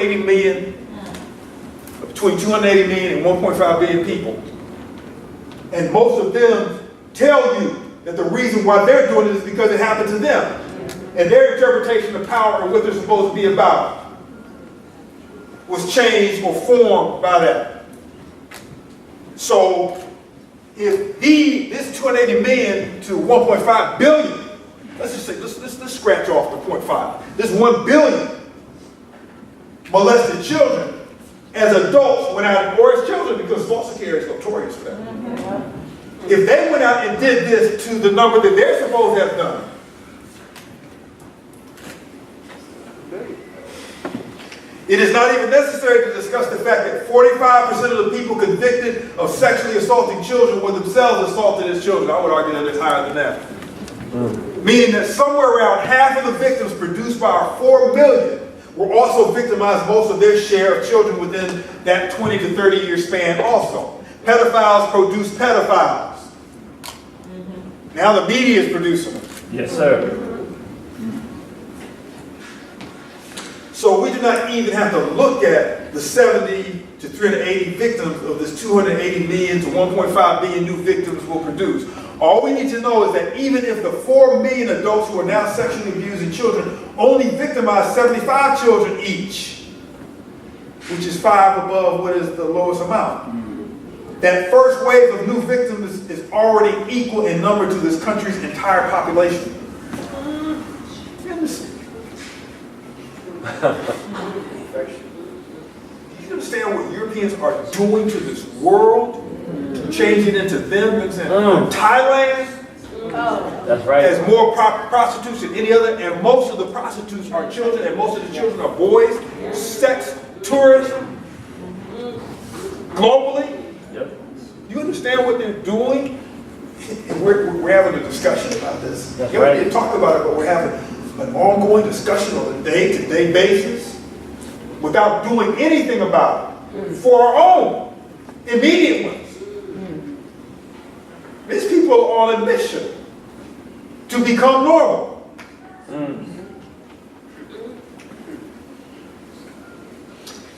280 million, between 280 million and 1.5 billion people. And most of them tell you that the reason why they're doing it is because it happened to them. And their interpretation of power and what they're supposed to be about was changed or formed by that. So if this 280 million to 1.5 billion, let's just say, let's scratch off the 0.5. This 1 billion molested children as adults went out, or as children, because foster care is notorious for that. If they went out and did this to the number that they're supposed to have done, it is not even necessary to discuss the fact that 45% of the people convicted of sexually assaulting children were themselves assaulted as children. I would argue that it's higher than that. Meaning that somewhere around half of the victims produced by our 4 million were also victimized most of their share of children within that 20 to 30 year span also. Pedophiles produce pedophiles. Now the media is producing them. Yes, sir. So we do not even have to look at the 70 to 380 victims of this 280 million to 1.5 billion new victims will produce. All we need to know is that even if the 4 million adults who are now sexually abusing children only victimize 75 children each, which is 5 above what is the lowest amount, that first wave of new victims is already equal in number to this country's entire population. Do you understand what Europeans are doing to this world? To change it into them? Thailand That's right. has more prostitutes than any other, and most of the prostitutes are children, and most of the children are boys. Sex tourism globally. Yep. You understand what they're doing? And we're having a discussion about this. That's We didn't talk about it, but we're having an ongoing discussion on a day-to-day basis without doing anything about it for our own immediate ones. These people are on a mission to become normal.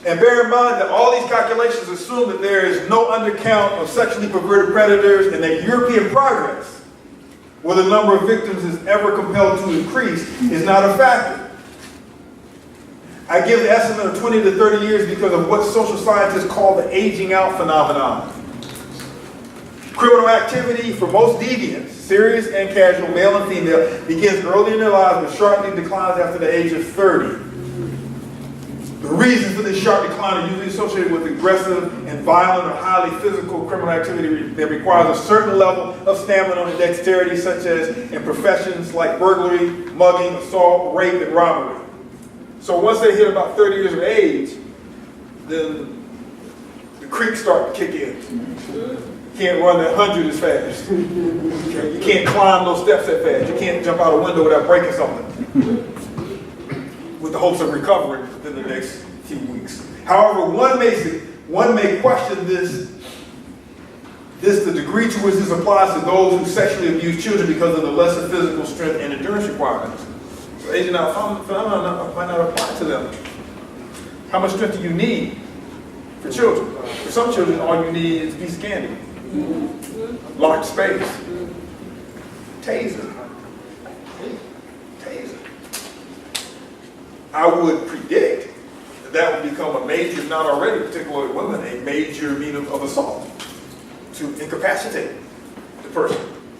And bear in mind that all these calculations assume that there is no undercount of sexually perverted predators, and that European progress, where the number of victims is ever compelled to increase, is not a factor. I give the estimate of 20 to 30 years because of what social scientists call the aging out phenomenon. Criminal activity for most deviants, serious and casual, male and female, begins early in their lives but sharply declines after the age of 30. The reasons for this sharp decline are usually associated with aggressive and violent or highly physical criminal activity that requires a certain level of stamina and dexterity, such as in professions like burglary, mugging, assault, rape, and robbery. So once they hit about 30 years of age, then the creeks start to kick in. You can't run that 100 as fast. You can't climb those steps that fast. You can't jump out a window without breaking something, with the hopes of recovering within the next few weeks. However, one may question the degree to which this applies to those who sexually abuse children because of the lesser physical strength and endurance requirements. So aging out phenomenon might not apply to them. How much strength do you need for children? For some children, all you need is be scanning, locked space, taser. I would predict that would become a major, if not already, particularly women, a major means of assault to incapacitate the person.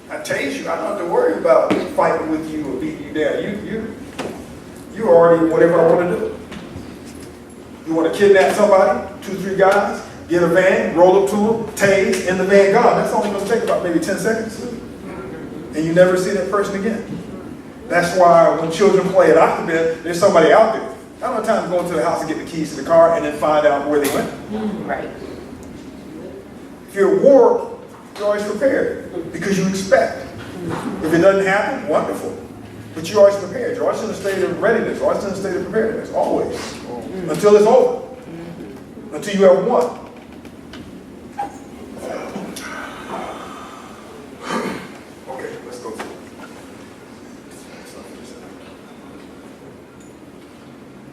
I tase you, I don't have to worry about fighting with you or beating you down. You already whatever I want to do. You want to kidnap somebody, 2, 3 guys, get a van, roll up to them, tase, in the van, gone. That's only going to take about maybe 10 seconds. And you never see that person again. That's why when children play at Akoben, there's somebody out there. I don't have time to go into the house and get the keys to the car and then find out where they went. Right. If you're at war, you're always prepared because you expect. If it doesn't happen, wonderful. But you're always prepared. You're always in a state of readiness, you're always in a state of preparedness, always. Until it's over. Until you have won. Okay, let's go through it.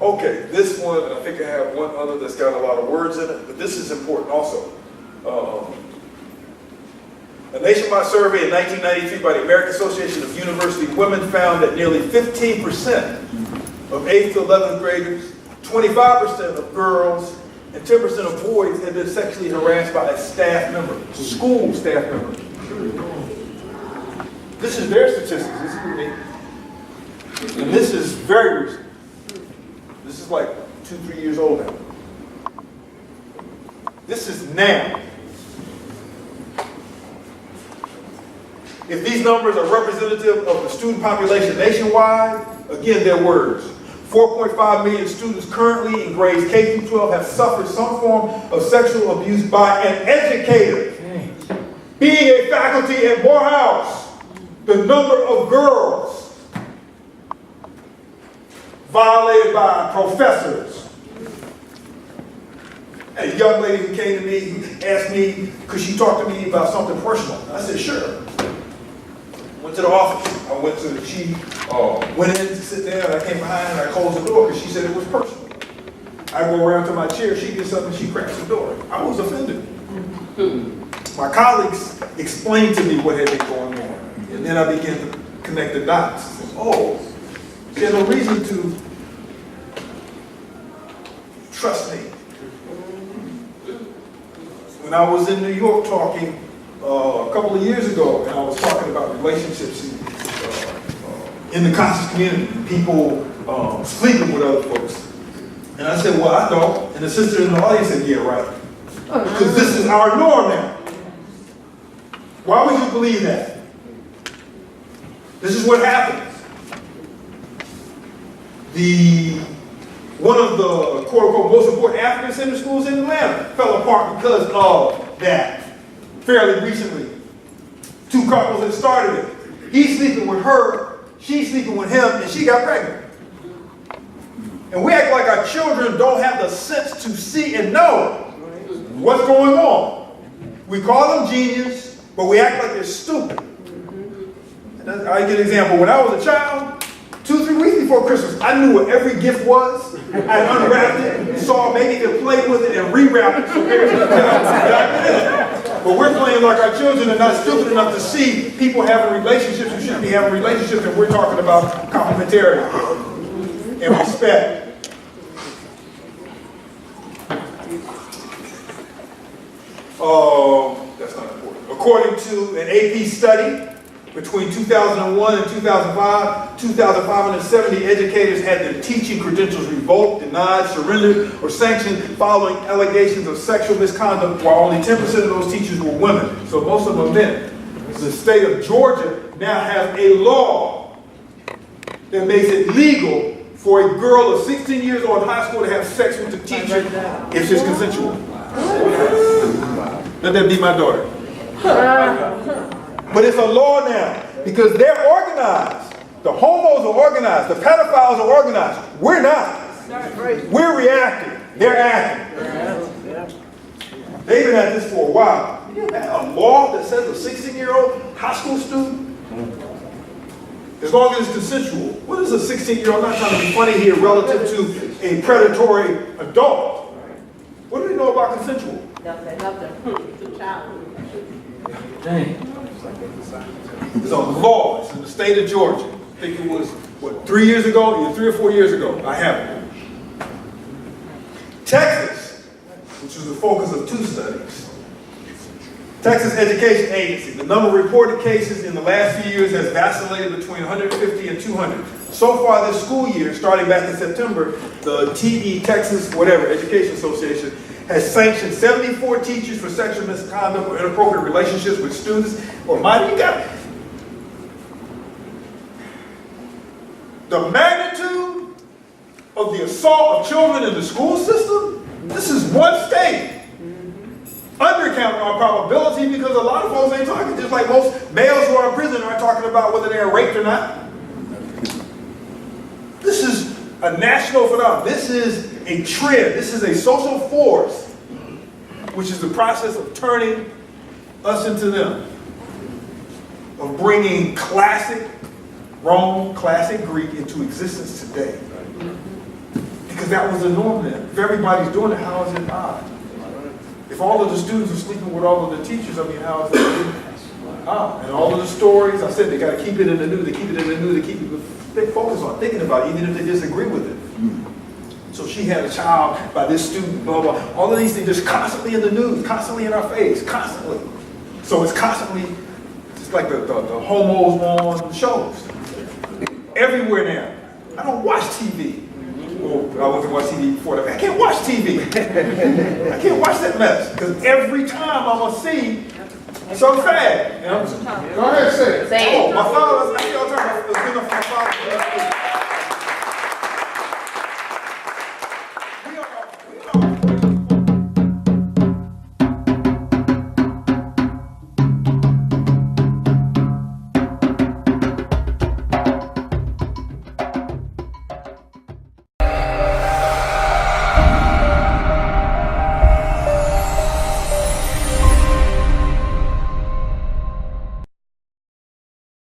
Okay, this one, I think I have one other that's got a lot of words in it, but this is important also. A nationwide survey in 1993 by the American Association of University Women found that nearly 15% of 8th to 11th graders, 25% of girls, and 10% of boys had been sexually harassed by a staff member, school staff member. This is their statistics, this is me. And this is very recent. This is like 2-3 years old now. This is now. If these numbers are representative of the student population nationwide, again, they're words. 4.5 million students currently in grades K through 12 have suffered some form of sexual abuse by an educator. Being a faculty at Morehouse, the number of girls violated by professors. A young lady who came to me asked me, could she talk to me about something personal? I said, sure. Went to the office. I went to the chief, went in to sit there, and I came behind and I closed the door because she said it was personal. I go around to my chair, she gets up and she cracks the door. I was offended. My colleagues explained to me what had been going on. And then I began to connect the dots. Oh, there's no reason to trust me. When I was in New York talking a couple of years ago, and I was talking about relationships in the conscious community, people sleeping with other folks. And I said, well, I don't. And the sister in the audience said, yeah, right. Because this is our norm now. Why would you believe that? This is what happens. One of the quote-unquote most important African-centered schools in Atlanta fell apart because of that. Fairly recently, 2 couples that started it. He's sleeping with her, she's sleeping with him, and she got pregnant. And we act like our children don't have the sense to see and know what's going on. We call them genius, but we act like they're stupid. And I give an example. When I was a child, 2-3 weeks before Christmas, I knew what every gift was. I unwrapped it, saw maybe could play with it, and rewrap it. But we're playing like our children are not stupid enough to see people having relationships who shouldn't be having relationships, and we're talking about complementarity and respect. That's not important. According to an AP study, between 2001 and 2005, 2,570 educators had their teaching credentials revoked, denied, surrendered, or sanctioned following allegations of sexual misconduct, while only 10% of those teachers were women. So most of them are men. The state of Georgia now has a law that makes it legal for a girl of 16 years old in high school to have sex with the teacher if it's consensual. Let that be my daughter. But it's a law now because they're organized. The homos are organized. The pedophiles are organized. We're not. We're reacting. They're acting. They've been at this for a while. You have a law that says a 16-year-old high school student, as long as it's consensual. What is a 16-year-old? I'm not trying to be funny here relative to a predatory adult. What do they know about consensual? Nothing. It's a child. It's a law. It's in the state of Georgia. I think it was, 3 years ago? Yeah, 3 or 4 years ago. I have it. Texas, which was the focus of 2 studies. Texas Education Agency. The number of reported cases in the last few years has vacillated between 150 and 200. So far this school year, starting back in September, the TE, Texas, Education Association, has sanctioned 74 teachers for sexual misconduct or inappropriate relationships with students. Or mind you got the magnitude of the assault of children in the school system. This is one state. Undercounting our probability because a lot of folks ain't talking, just like most males who are in prison aren't talking about whether they're raped or not. This is a national phenomenon. This is a trend. This is a social force, which is the process of turning us into them, of bringing classic Rome, classic Greek into existence today. Because Because that was the norm then. If everybody's doing it, how is it odd? If all of the students are sleeping with all of the teachers, I mean, how is that odd? And all of the stories, I said they got to keep it in the news, they keep it in the news, they focus on thinking about it, even if they disagree with it. So she had a child by this student, blah, blah. All of these things just constantly in the news, constantly in our face, constantly. So it's constantly, it's like the homos on shows. Everywhere now. I don't watch TV. Well, I wasn't watching TV before that. I can't watch TV. I can't watch that mess. Because every time I'm going to see some fad. Go ahead, say it. Say it. Oh, my father, I see y'all talking about my father.